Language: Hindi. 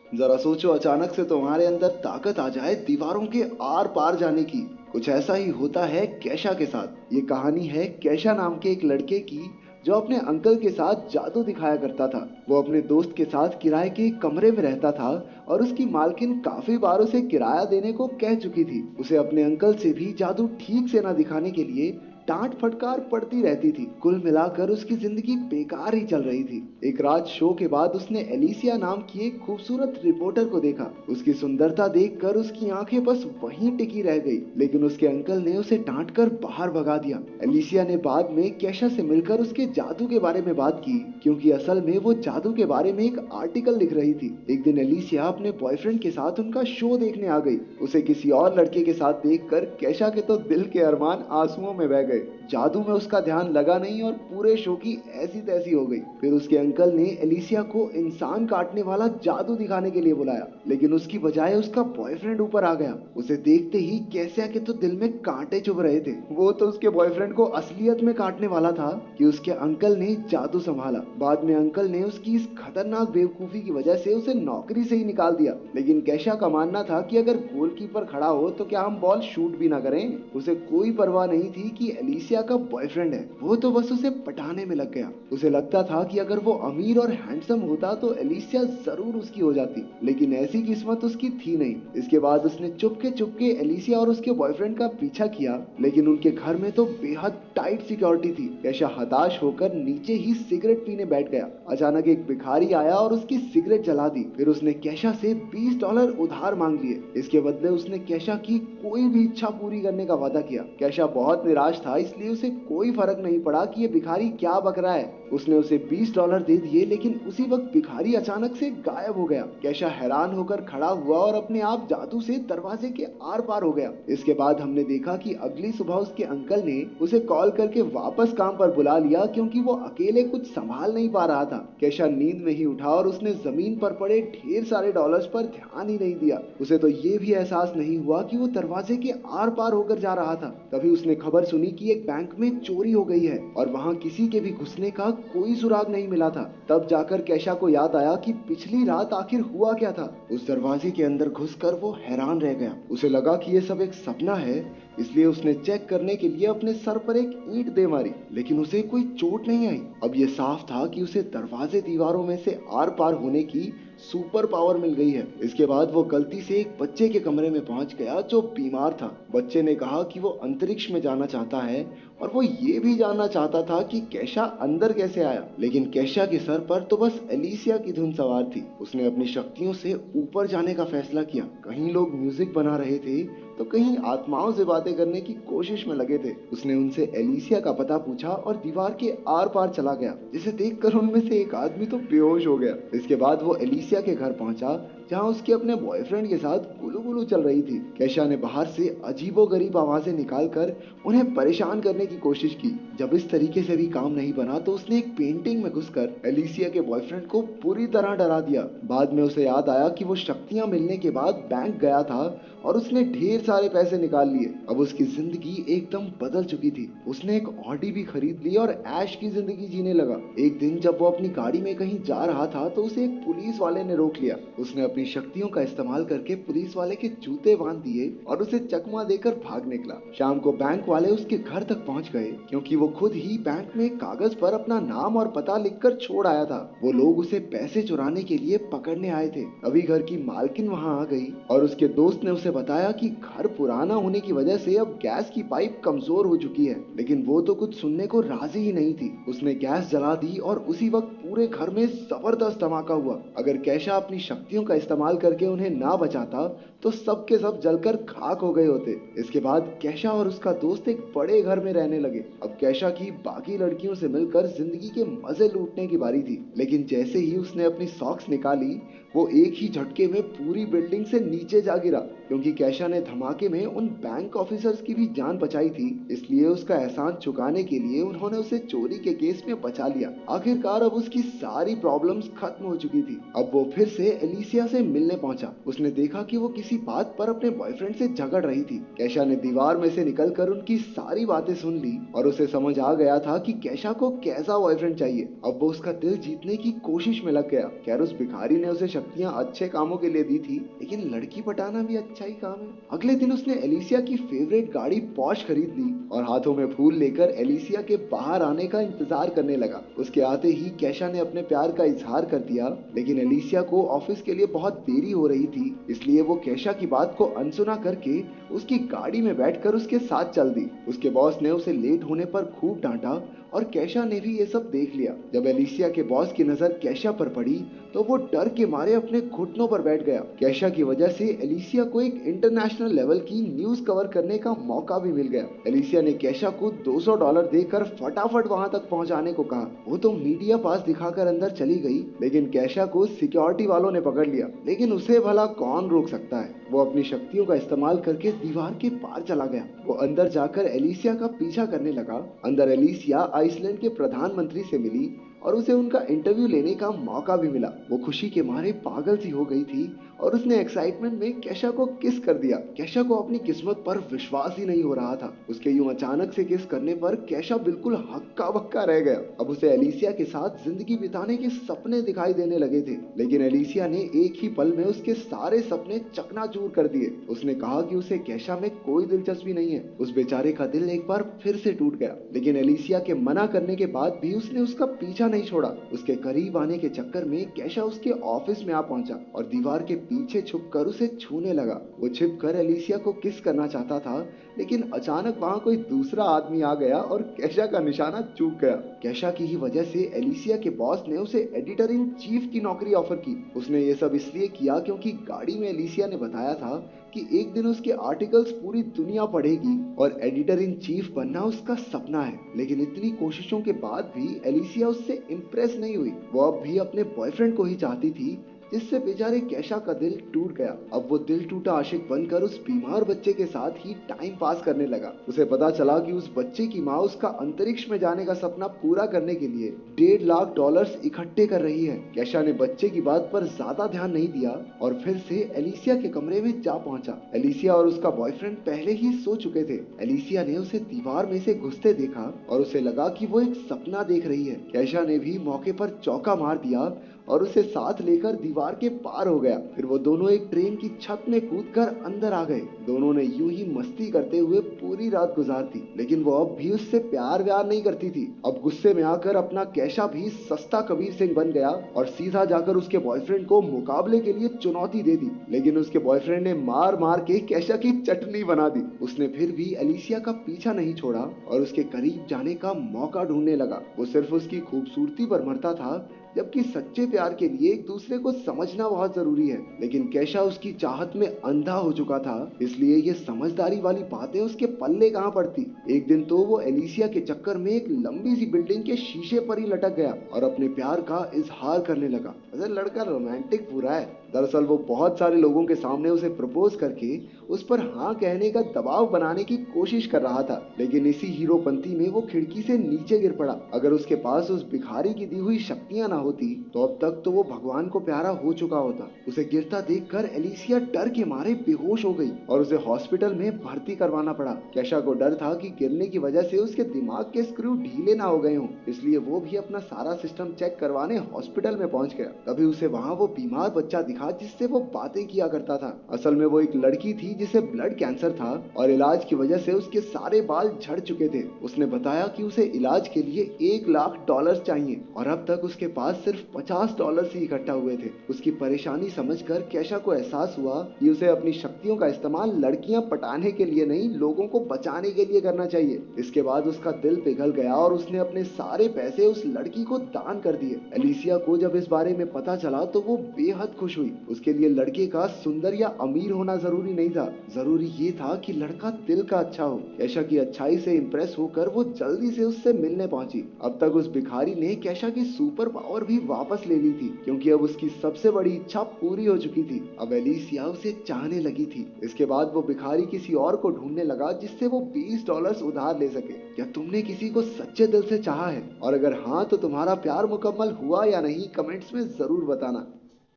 जरा सोचो, अचानक से तुम्हारे अंदर ताकत आ जाए दीवारों के आर पार जाने की। कुछ ऐसा ही होता है कैशा के साथ। ये कहानी है कैशा नाम के एक लड़के की, जो अपने अंकल के साथ जादू दिखाया करता था। वो अपने दोस्त के साथ किराए के एक कमरे में रहता था और उसकी मालकिन काफी बार उसे किराया देने को कह चुकी थी। उसे अपने अंकल से भी जादू ठीक से न दिखाने के लिए डांट फटकार पड़ती रहती थी। कुल मिलाकर उसकी जिंदगी बेकार ही चल रही थी। एक रात शो के बाद उसने एलिसिया नाम की एक खूबसूरत रिपोर्टर को देखा। उसकी सुंदरता देखकर उसकी आंखें बस वहीं टिकी रह गई, लेकिन उसके अंकल ने उसे डांट कर बाहर भगा दिया। एलिसिया ने बाद में कैशा से मिलकर उसके जादू के बारे में बात की, क्योंकि असल में वो जादू के बारे में एक आर्टिकल लिख रही थी। एक दिन एलिसिया अपने बॉयफ्रेंड के साथ उनका शो देखने आ गई। उसे किसी और लड़के के साथ देखकर कैशा के तो दिल के अरमान आंसुओं में बह गए। जादू में उसका ध्यान लगा नहीं और पूरे शो की ऐसी तैसी हो गई। फिर उसके अंकल ने एलिसिया को इंसान काटने वाला जादू दिखाने के लिए बुलाया, लेकिन उसकी बजाय उसका बॉयफ्रेंड ऊपर आ गया। उसे देखते ही कैसिया के तो दिल में कांटे चुभ रहे थे। वो तो उसके बॉयफ्रेंड को असलियत में काटने वाला था कि उसके अंकल ने जादू संभाला। बाद में अंकल ने उसकी इस खतरनाक बेवकूफी की वजह से उसे नौकरी से ही निकाल दिया। लेकिन कैशा का मानना था कि अगर गोलकीपर खड़ा हो तो क्या हम बॉल शूट भी ना करें। उसे कोई परवाह नहीं थी कि एलिसिया का बॉयफ्रेंड है, वो तो बस उसे पटाने में लग गया। उसे लगता था कि अगर वो अमीर और हैंडसम होता तो एलिसिया जरूर उसकी हो जाती, लेकिन ऐसी किस्मत उसकी थी नहीं। इसके बाद उसने चुपके चुपके एलिसिया और उसके बॉयफ्रेंड का पीछा किया, लेकिन उनके घर में तो बेहद टाइट सिक्योरिटी थी। कैशा हताश होकर नीचे ही सिगरेट पीने बैठ गया। अचानक एक भिखारी आया और उसकी सिगरेट जला दी। फिर उसने कैशा से $20 उधार मांग लिए। इसके बदले उसने कैशा की कोई भी इच्छा पूरी करने का वादा किया। कैशा बहुत निराश था, इसलिए उसे कोई फर्क नहीं पड़ा कि ये भिखारी क्या बक रहा है। उसने उसे $20 दे दिए, लेकिन उसी वक्त भिखारी अचानक से गायब हो गया। कैशा हैरान होकर खड़ा हुआ और अपने आप जादू से दरवाजे के आर पार हो गया। इसके बाद हमने देखा कि अगली सुबह उसके अंकल ने उसे कॉल करके वापस काम पर बुला लिया, क्योंकि वो अकेले कुछ संभाल नहीं पा रहा था। कैशा नींद में ही उठा और उसने जमीन पर पड़े ढेर सारे डॉलर्स पर ध्यान ही नहीं दिया। उसे तो ये भी एहसास नहीं हुआ कि वो दरवाजे के आर पार होकर जा रहा था। तभी उसने खबर सुनी कि एक बैंक में चोरी हो गई है और वहां किसी के भी घुसने का कोई सुराग नहीं मिला था। तब जाकर कैशा को याद आया कि पिछली रात आखिर हुआ क्या था। उस दरवाजे के अंदर घुसकर वो हैरान रह गया। उसे लगा कि ये सब एक सपना है, इसलिए उसने चेक करने के लिए अपने सर पर एक ईंट दे मारी, लेकिन उसे कोई चोट नहीं आई। अब ये साफ था कि उसे दरवाजे दीवारों में से आर पार होने की सुपर पावर मिल गई है। इसके बाद वो गलती से एक बच्चे के कमरे में पहुंच गया जो बीमार था। बच्चे ने कहा कि वो अंतरिक्ष में जाना चाहता है और वो ये भी जानना चाहता था कि कैशा अंदर कैसे आया। लेकिन कैशा के सर पर तो बस एलिसिया की धुन सवार थी। उसने अपनी शक्तियों से ऊपर जाने का फैसला किया। कहीं लोग म्यूजिक बना रहे थे तो कहीं आत्माओं से बातें करने की कोशिश में लगे थे। उसने उनसे एलिसिया का पता पूछा और दीवार के आर पार चला गया, जिसे देखकर उनमें से एक आदमी तो बेहोश हो गया। इसके बाद वो एलिसिया के घर पहुंचा, जहां उसके अपने बॉयफ्रेंड के साथ गुलू गुलू चल रही थी। कैशा ने बाहर से अजीबोगरीब आवाजें निकालकर उन्हें परेशान करने की कोशिश की। जब इस तरीके से भी काम नहीं बना तो उसने एक पेंटिंग में घुसकर एलिसिया के बॉयफ्रेंड को पूरी तरह डरा दिया। बाद में उसे याद आया कि वो शक्तियां मिलने के बाद बैंक गया था और उसने ढेर सारे पैसे निकाल लिए। अब उसकी जिंदगी एकदम बदल चुकी थी। उसने एक ऑडी भी खरीद ली और ऐश की जिंदगी जीने लगा। एक दिन जब वो अपनी गाड़ी में कहीं जा रहा था तो उसे एक पुलिस वाले ने रोक लिया। उसने अपनी शक्तियों का इस्तेमाल करके पुलिस वाले के जूते बांध दिए और उसे चकमा देकर भाग निकला। शाम को बैंक वाले उसके घर तक पहुंच गए, क्योंकि वो खुद ही बैंक में एक कागज पर अपना नाम और पता लिखकर छोड़ आया था। वो लोग उसे पैसे चुराने के लिए पकड़ने आए थे। अभी घर की मालकिन वहां आ गई और उसके दोस्त ने उसे बताया कि घर पुराना होने की वजह से अब गैस की पाइप कमजोर हो चुकी है। लेकिन वो तो कुछ सुनने को राजी ही नहीं थी। उसने गैस जला दी और उसी वक्त पूरे घर में जबरदस्त धमाका हुआ। अगर कैशा अपनी शक्तियों का इस्तेमाल करके उन्हें ना बचाता तो सब के सब जलकर खाक हो गए होते। इसके बाद कैशा और उसका दोस्त एक बड़े घर में रहने लगे। अब कैशा की बाकी लड़कियों से मिलकर जिंदगी के मजे लूटने की बारी थी। लेकिन जैसे ही उसने अपनी सॉक्स निकाली, वो एक ही झटके में पूरी बिल्डिंग से नीचे जा गिरा। क्योंकि कैशा ने धमाके में उन बैंक ऑफिसर्स की भी जान बचाई थी, इसलिए उसका एहसान चुकाने के लिए उन्होंने उसे चोरी के केस में बचा लिया। आखिरकार अब उसकी सारी प्रॉब्लम्स खत्म हो चुकी थी। अब वो फिर से एलिसिया से मिलने पहुंचा। उसने देखा कि वो किसी बात पर अपने बॉयफ्रेंड से झगड़ रही थी। कैशा ने दीवार में से निकलकर उनकी सारी बातें सुन ली और उसे समझ आ गया था कि कैशा को कैसा बॉयफ्रेंड चाहिए। अब वो उसका दिल जीतने की कोशिश में लग गया। खैर, उस भिखारी ने उसे शक्तियां अच्छे कामों के लिए दी थी, लेकिन लड़की पटाना भी अच्छा ही काम है। अगले दिन उसने एलिसिया की फेवरेट गाड़ी पॉश खरीद ली और हाथों में फूल लेकर एलिसिया के बाहर आने का इंतजार करने लगा। उसके आते ही केशा ने अपने प्यार का इजहार कर दिया, लेकिन एलिसिया को ऑफिस के लिए बहुत देरी हो रही थी, इसलिए वो केशा की बात को अनसुना करके उसकी गाड़ी में बैठकर उसके साथ चल दी। उसके बॉस ने उसे लेट होने पर खूब डांटा और केशा ने भी ये सब देख लिया। जब एलिसिया के बॉस की नजर केशा पर पड़ी तो वो डर के मारे अपने घुटनों पर बैठ गया। केशा की वजह से एलिसिया को एक इंटरनेशनल लेवल की न्यूज कवर करने का मौका भी मिल गया। एलिसिया ने केशा को $200 देकर फटाफट वहां तक पहुंचाने को कहा। वो तो मीडिया पास दिखाकर अंदर चली गई, लेकिन केशा को सिक्योरिटी वालों ने पकड़ लिया। लेकिन उसे भला कौन रोक सकता है। वो अपनी शक्तियों का इस्तेमाल करके दीवार के पार चला गया। वो अंदर जाकर एलिसिया का पीछा करने लगा। अंदर एलिसिया आइसलैंड के प्रधानमंत्री से मिली और उसे उनका इंटरव्यू लेने का मौका भी मिला। वो खुशी के मारे पागल सी हो गई थी और उसने एक्साइटमेंट में केशा को किस कर दिया। केशा को अपनी किस्मत पर विश्वास ही नहीं हो रहा था। उसके यूं अचानक से किस करने पर केशा बिल्कुल हक्का बक्का रह गया। अब उसे एलिसिया के साथ जिंदगी बिताने के सपने दिखाई देने लगे थे, लेकिन एलिसिया ने एक ही पल में उसके सारे सपने चकनाचूर कर दिए। उसने कहा कि उसे केशा में कोई दिलचस्पी नहीं है। उस बेचारे का दिल एक बार फिर से टूट गया, लेकिन एलिसिया के मना करने के बाद भी उसने उसका पीछा नहीं छोड़ा। उसके करीब आने के चक्कर में केशा उसके ऑफिस में आ पहुंचा और दीवार के पीछे छुपकर उसे छूने लगा। वो छिपकर एलिसिया को किस करना चाहता था, लेकिन अचानक वहां कोई दूसरा आदमी आ गया और केशा का निशाना चूक गया। केशा की ही वजह से एलिसिया के बॉस ने उसे एडिटर इन चीफ की नौकरी ऑफर की। उसने ये सब इसलिए किया क्योंकि गाड़ी में एलिसिया ने बताया था कि एक दिन उसके आर्टिकल्स पूरी दुनिया पढ़ेगी और एडिटर इन चीफ बनना उसका सपना है। लेकिन इतनी कोशिशों के बाद भी एलिसिया उससे इम्प्रेस नहीं हुई। वो अब भी अपने बॉयफ्रेंड को ही चाहती थी, जिससे बेचारे केशा का दिल टूट गया। अब वो दिल टूटा आशिक बनकर उस बीमार बच्चे के साथ ही टाइम पास करने लगा। उसे पता चला कि उस बच्चे की माँ उसका अंतरिक्ष में जाने का सपना पूरा करने के लिए $1.5 लाख इकट्ठे कर रही है। केशा ने बच्चे की बात पर ज्यादा ध्यान नहीं दिया और फिर से एलिसिया के कमरे में जा पहुंचा। एलिसिया और उसका बॉयफ्रेंड पहले ही सो चुके थे। एलिसिया ने उसे दीवार में से घुसते देखा और उसे लगा कि वो एक सपना देख रही है। केशा ने भी मौके पर चौका मार दिया और उसे साथ लेकर दीवार के पार हो गया। फिर वो दोनों एक ट्रेन की छत में कूदकर अंदर आ गए। दोनों ने यूं ही मस्ती करते हुए पूरी रात गुजार दी, लेकिन वो अब भी उससे प्यार व्यार नहीं करती थी। अब गुस्से में आकर अपना केशा भी सस्ता कबीर सिंह बन गया और सीधा जाकर उसके बॉयफ्रेंड को मुकाबले के लिए चुनौती दे दी। लेकिन उसके बॉयफ्रेंड ने मार मार के केशा की चटनी बना दी। उसने फिर भी एलिसिया का पीछा नहीं छोड़ा और उसके करीब जाने का मौका ढूंढने लगा। वो सिर्फ उसकी खूबसूरती पर मरता था, जबकि सच्चे प्यार के लिए एक दूसरे को समझना बहुत जरूरी है। लेकिन केशा उसकी चाहत में अंधा हो चुका था, इसलिए ये समझदारी वाली बातें उसके पल्ले कहाँ पड़ती। एक दिन तो वो एलिसिया के चक्कर में एक लंबी सी बिल्डिंग के शीशे पर ही लटक गया और अपने प्यार का इजहार करने लगा। अरे लड़का रोमांटिक पूरा है। दरअसल वो बहुत सारे लोगों के सामने उसे प्रपोज करके उस पर हाँ कहने का दबाव बनाने की कोशिश कर रहा था, लेकिन इसी हीरोपंती में वो खिड़की से नीचे गिर पड़ा। अगर उसके पास उस भिखारी की दी हुई शक्तियां ना होती तो अब तक तो वो भगवान को प्यारा हो चुका होता। उसे गिरता देखकर एलिसिया डर के मारे बेहोश हो गई और उसे हॉस्पिटल में भर्ती करवाना पड़ा। केशा को डर था कि गिरने की वजह से उसके दिमाग के स्क्रू ढीले ना हो गए हों, इसलिए वो भी अपना सारा सिस्टम चेक करवाने हॉस्पिटल में पहुंच गया। तभी उसे वहां वो बीमार बच्चा दिखा जिससे वो बातें किया करता था। असल में वो एक लड़की थी जिसे ब्लड कैंसर था और इलाज की वजह से उसके सारे बाल झड़ चुके थे। उसने बताया कि उसे इलाज के लिए $1 लाख चाहिए और अब तक उसके पास सिर्फ $50 ही इकट्ठा हुए थे। उसकी परेशानी समझकर केशा को एहसास हुआ कि उसे अपनी शक्तियों का इस्तेमाल लड़कियां पटाने के लिए नहीं, लोगों को बचाने के लिए करना चाहिए। इसके बाद उसका दिल पिघल गया और उसने अपने सारे पैसे उस लड़की को दान कर दिए। एलिसिया को जब इस बारे में पता चला तो वो बेहद खुश हुई। उसके लिए लड़के का सुंदर या अमीर होना जरूरी नहीं था, जरूरी ये था कि लड़का दिल का अच्छा हो। केशा की अच्छाई से इंप्रेस होकर वो जल्दी से उससे मिलने पहुंची। अब तक उस भिखारी ने केशा की सुपर पावर भी वापस ले ली थी, क्योंकि अब उसकी सबसे बड़ी इच्छा पूरी हो चुकी थी। अब एलिसिया उसे चाहने लगी थी। इसके बाद वो भिखारी किसी और को ढूंढने लगा जिससे वो $20 उधार ले सके। क्या तुमने किसी को सच्चे दिल से चाहा है? और अगर हाँ तो तुम्हारा प्यार मुकम्मल हुआ या नहीं, कमेंट्स में जरूर बताना।